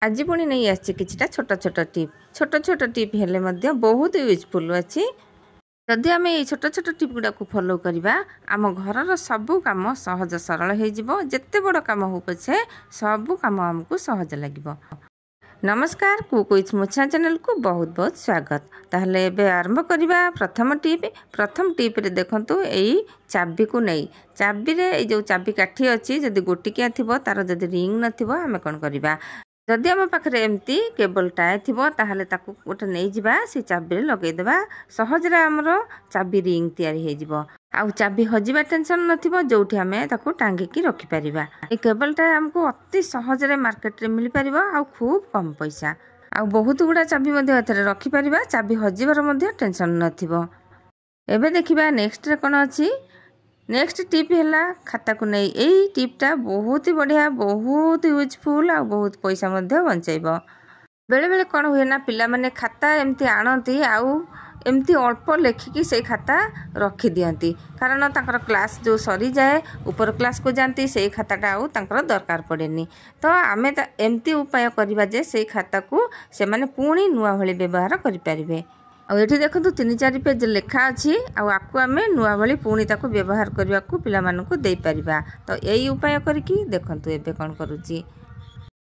आज पुणी नहीं आसी किछटा छोट छोट टिप हेले मध्य बहुत यूजफुल अच्छी। जदि आम ये छोट छोट टिप गुड़ा फॉलो करवा आम घर सबू कम सहज सरल हो जिते बड़ कम हो पछे सबू कम आमको सहज लगे। नमस्कार कुक विथ मोछा चैनल को बहुत बहुत स्वागत। ताहले एबे आरंभ करवा प्रथम टिप रे देखंतु एई चाबी को नहीं चाबी रे जो चाबी काठी अच्छी जदि गोटिकिया थिबो तार जदि रिंग नथिबो आमे कोन करबा जदि आम पाखे एमती केबल टाए थी ताहले ताकू गोटे नहीं जावा से चाबी लगेदेवा सहजरे आमर चाबी रिंग तैयारी हो आउ चाबी हजिबा टेंशन नथिबो जोठी आमे ताकू टांगिकी रखिपर। ये केबलटा आमको अति सहजरे मार्केट रे मिल पारिबो आउ खूब कम पैसा आउ बहुत गुड़ा चाबी मध्य एथरे रखिपर चाबी हजिबार मध्य टेंशन नथिबो। एबे देखिबा नेक्स्ट रे कोन अछि। नेक्स्ट टिप है खाता को नहीं यही टिपटा बहुत ही बढ़िया बहुत यूजफुल आ बहुत पैसा बचाइब। बेले बेले कौन हुए ना पिला माने खाता एमती आणती आउ एमती अल्प लेखिकी से खाता रखी दियंती कारण तांकर क्लास जो सरी जाए ऊपर क्लास को जानती से खाताटा आउ तांकर दरकार पड़ेनी। तो आमे एमती उपाय करवा जे से खाता को से माने पुणी नुआ भली व्यवहार करि परिबे। और ये देखो 3-4 पेज लेखा अच्छी आपको आम नुआ भली पुणी ताको व्यवहार करने को पिला मानकु दे परिबा। तो यही उपाय करके देखंतु एबे कोन करूची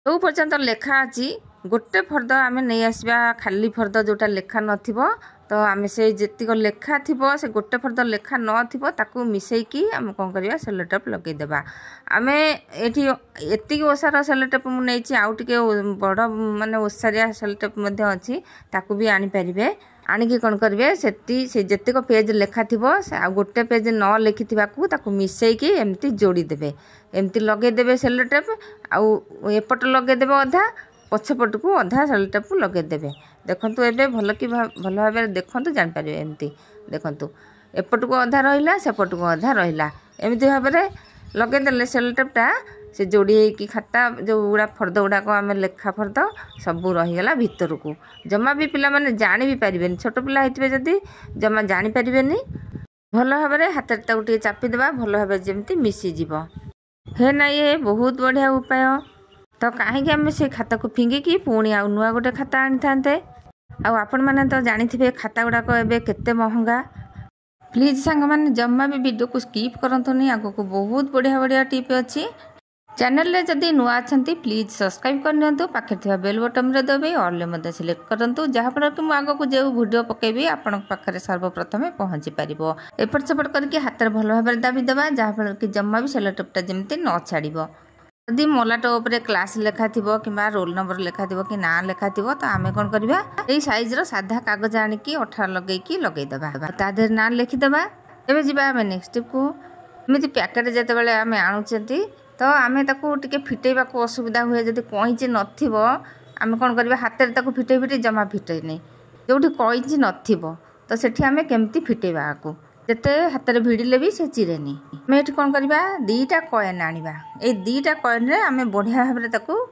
जो पर्यंत लेखा अच्छी गोटे फर्द आम नहीं आसवा खाली फर्द जोटा लेखा नथिबो तो आम से जेतिक लेखा थिबो से गोटे फर्द लेखा नथिबो ताकू मिसेकी आम कोन करबा सेलोटेप लगे देबा। आमे एठी एतिक ओसार सेलोटेप मु नेछि आउ टिके बड़ माने ओसारिया सेलोटेप मध्ये अछि ताकू भी आनी परिबे। आनिकी कौन करेंगे से जेतिक पेज लेखा थी आ गोटे पेज न लिखि ताकू मिसेकी एमती जोड़ीदेवे एमती लगेदेवे सेलोटेप आउ एपट लगेदेवे अधा पछपट को अधा सेलोटेप लगेदेवे। देखंतु एबे भल भाव देखंतु जान पारे एमती देखंतु एपट को अधा रहिला सेपट को अधा रहिला एमती भाव में लगेदेले सेलोटेपटा से जोड़ी की खाता जो गुड़ा फर्द गुड़ाक आम लेखा फर्द सबू रहीगला भितर को जमा भी पिला माने जानी भी पारिबेनी छोट पिला होइतबे जदी जमा जानी पारिबेनी भल भाव में हाथ टे चापिदेबा भल भाव जमती मिसी जीवो हे ना। ये बहुत बढ़िया उपाय तो कहीं आम से खाता को फिंगिकी पुणी आउ नुआ गोटे खाता आनी था आपण मैंने तो जानी खाता गुड़ाक एबे केते महंगा। प्लीज सांग मैंने जमा भी वीडियो को स्किप करंतुनी आगो को बहुत बढ़िया बढ़िया टिप अच्छी। चैनल रे जदि नुआ अछंती प्लीज सब्सक्राइब करनियंतु पाखे थिबा बेल बटन रे दबे ऑल मध्ये सिलेक्ट करंतु जहाँ फल कि आगो को जो वीडियो पकेबी आपण पाखे सर्वप्रथम पहुंची पारिबो। एपट सेपट करके हाथ में भल भाव दाबी देबा जहाँ फल कि जमा भी सेलोटेपटा जमती न छाड़िबो। यदि मोलाटो उपरे क्लास लेखा थिबो किबा रोल नंबर लेखा थिबो कि ना लेखा थिबो तो आमे कोन करबा एई साइज रो साधा कागज आनिकी अठा लगेकी लगेई देबा ता देर ना लिखि देबा। एबे जिबा आमे नेक्स्ट को एमिति पैकेट जेते बेले आमे आनुचंती तो आमे ताको टिके फिटेबा को असुविधा हुए जदि कईची नथिबो आमे कोन करबा हाथ रे ताको फिटे फिटे जमा फिटे नै जोठी कईची नथिबो तो सेठी आमे केमती फिटेबा आको जेते हाथ रे भिड़िले भी से चिरेनी। आमे एठी कोन करबा 2टा कॉइन आनिबा ए 2टा कॉइन रे आमे बढ़िया भाबरे ताको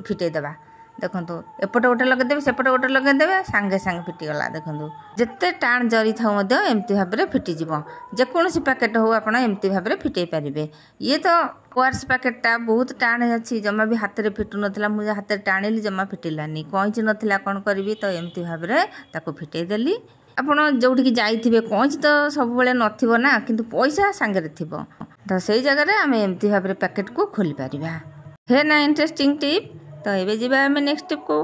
फिटे देबा। देखंतु एपट गोटे लगेदेबे सेपट गोटे लगेदेबे सांगे सांगे फिटिगला। देखंतु जेते टाण जरी थाउ मध्य एमती भाबरे फिटी जिवो जेकोसी पैकेट हो आपण एमती भाबरे फिटेई पारिबे। ये तो कोर्स पैकेटटा बहुत टाण अछि जमा भी हाथ रे फिटु नथिला मु हाथ रे टाणिली जमा फिटिलानी कईची नथिला कोन करबी तो एमती भाबरे ताको फिटेई देली। आपण जोठी जाइथिबे कईची तो सब बेले नथिबो ना किंतु पैसा सांगे रे थिबो तो सेई जगह रे आमे एमती भाबरे पैकेट को खोली पारिबा। हे ना इंटरेस्टिंग टिप। तो ये जीवा आम नेक्स्ट टिप को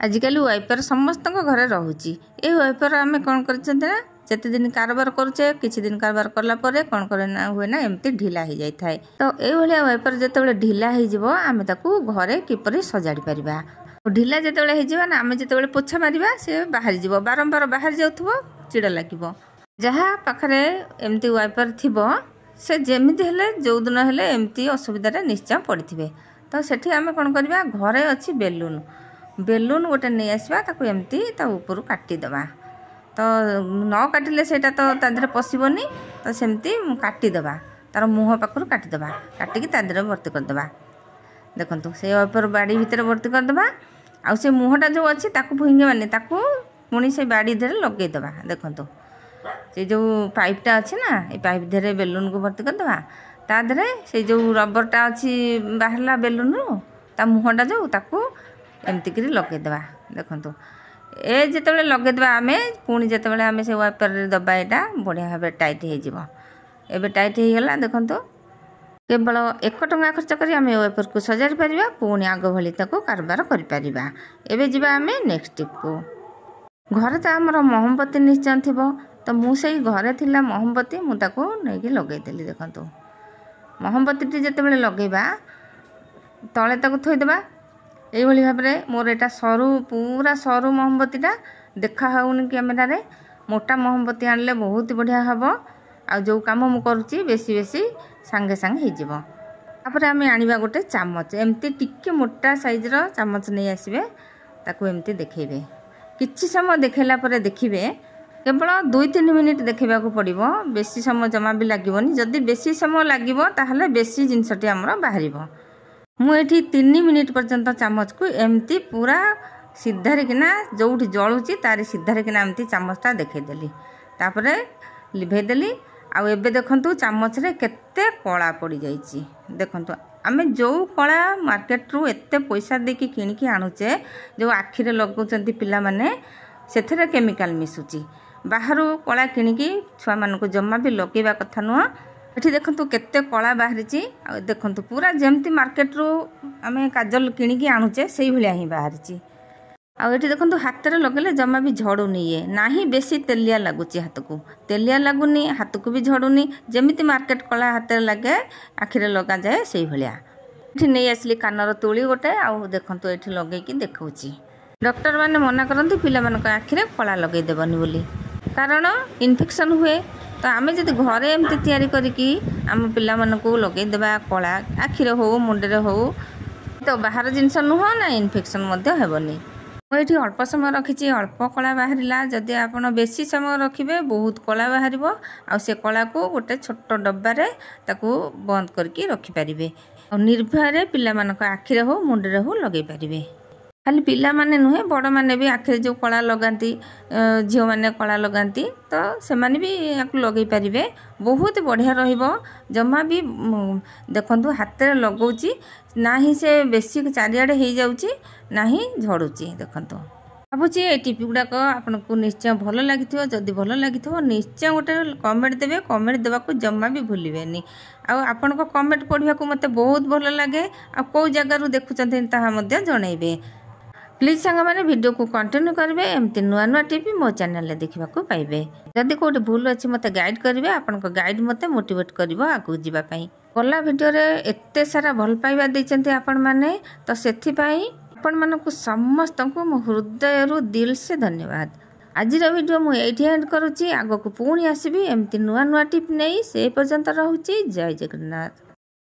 आजिकल वाइपर समस्त घरे रोचे ये वाइपर आम कौन करते दिन कारबार करुचे किसी दिन कारबार कला कौन करना हुए ना एमती ढिला हो जाए तो ये वाइपर जो ढिला होम घरे किपर सजाड़ी पारिबा। ढिला जो ना आम जो पोछा मारिबा से बाहरी जीव बारंबार बाहर जाऊथबो चिड़ा लगे जहाँ पाखरे एमती वाइपर थिबो से जेमिति हेले जो दिन हेले एमती असुविधा निश्चय पड़े तो सेठी आमे कोन करबा घरे अछि बेलून गोटे नहीं आसवा ताको एमती ता ऊपर काटी देबा तो न काटिले सेटा तो तादरे पसिबोनी तो सेमती काटी देबा तार मुह पाखरु काटी देबा काटिकी तादरे भर्ती कर देबा। देखंतु से ऊपर बाड़ी भीतर भर्ती कर देबा आ से मुहटा जो अछि ताको भुंगेबानी ताको पुणी से बाड़ी धरे लगे देबा। देखंतु से जो पाइपटा अछि ना ए पाइप धरे बेलून को भर्ती कर देबा ता धरे से जो रबरटा अच्छी बाहरला बेलून ता मुहटा जो ताकू एमती लगेदेवा देखो ए जिते लगेदेवा आम पुणी जिते आम से वाइपर दबा यहाँ बढ़िया भाव टाइट हो टाइट हो गला देखो केवल 1 टंका खर्च कर आम वाइपर को सजाड़ी पारिबा पुणी आग भली कारबार करिपरिबा। एबे जिबा आम नेक्स्ट टिप को घर तो आमर मोहम्बती निश्चय थी तो मुझे घरे थिला मोहम्बती मुझे नहीं लगेदेली देखो मोहम्बती जिते लगेबा तले थोईदेबा यही भाव में मोर यहाँ सरू पूरा सरू मोहम्बतीटा देखा होनी कैमेरारे मोटा मोहम्बती आनले बहुत बढ़िया हम आ जो कम मु करुच्ची बेसी बेसी सांगे सांगे होपर आम आनिबा गोटे चामच एमती टिके मोटा साइजर चामच नहीं आसबे ताकू एमती देखेबे किछि समय देखला पर देखिबे केवल 2-3 मिनिट देखा पड़ो बेसी समय जमा भी लगभग जदि बेसी समय लगे ताहले बेसी जिनसटी आमर बाहर मुझे 3 मिनिट पर्यंत चामच को एमती पूरा सीधारे किना जो जलुची तारी सीधारे किना एमती चामचटा देखईदेली तापर लिभेदेली आउ एबे देखंतु चामच रे केते कला पड़ जाइए देखंतु आमे जो कला मार्केट रू एते पैसा देकी किणिकी आणुचे जो आखिरे लगाउछंती पिला माने सेथरे केमिकल मिसुची बाहर कला किणिकी छुआ मानक जमा भी लगेबा कथा नुह एठी देखंतु केते कला बाहरिची आ देखंतु पूरा जेमती मार्केट रू आमे काजल किणिकी आणुचे सेही भलिया ही बाहरिची आ एठी देखंतु हाथ रे लगेले जमा भी झड़ुनी ये नाही बेसी तेलिया लगुची हाथ को तेलिया लगुनी हाथ को भी झड़ुनी जेमिति मार्केट कला हाथ रे लगे आखिरे लगा जाए सेही भलिया एठी नै आसली कानर तुली गोटे आ देखंतु एठी लगे कि देखौची डॉक्टर माने मना करंती पिला मानक आखिरे कला लगै देबनी बोली कारण इन्फेक्शन हुए तो आम जब घरे एमती तैयारी करिकी आम पिला मानक लगै देबा कला आखिरे हो मुंडे हो तो बाहर जिनस नुह ना इन्फेक्शन मध्य हेबनी मुझे अल्प समय रखी अल्प कला बाहर जदि आप बेसी समय रखिए बहुत कला बाहर आ से कला को गोटे छोट डब्बारे ताकू बंद करके रखिपारे निर्भय पिला मानक आखिरे हो मुंडे हो लगे पारे खाली पिला माने नुहे बड़ माने भी आखिरे जो कला लगाती झील मैंने कला लगाती तो से भी लगे पारे बहुत बढ़िया रहिबो जमा भी देखंतु हाथ रे लगौची ना ही से बेसी चारिआडे हो जाउची ना ही झड़ुची देखंतु भावुची ये टिप गुड़ाक आपको निश्चय भल लगी जदि भल लगी निश्चय गोटे कमेंट देवे कमेंट देवा को जमा भी भूलें आपण कमेंट पढ़ा मत बहुत भल लगे आ कौ जगार देखुं ताहा जनइबे प्लीज सांग मैंने वीडियो को कंटिन्यू करेंगे एमती नुआ नुआ टिप मो चैनल देखा पाइबे जदि कोई भूल अच्छी मत गाइड करेंगे आपण गाइड मत मोटिवेट कर आगू जावाई गला वीडियो रे एते सारा भल पाइबा देइचंती आपण माने तो सेथिपाई आपण मानकु समस्त को मो हृदय रु दिल से धन्यवाद। आज वीडियो मु एठी एंड करूची आगो को पुणी आसीबी एमती नुआ नुआ टिप नहीं से पर्यंत रहूची जय जगन्नाथ।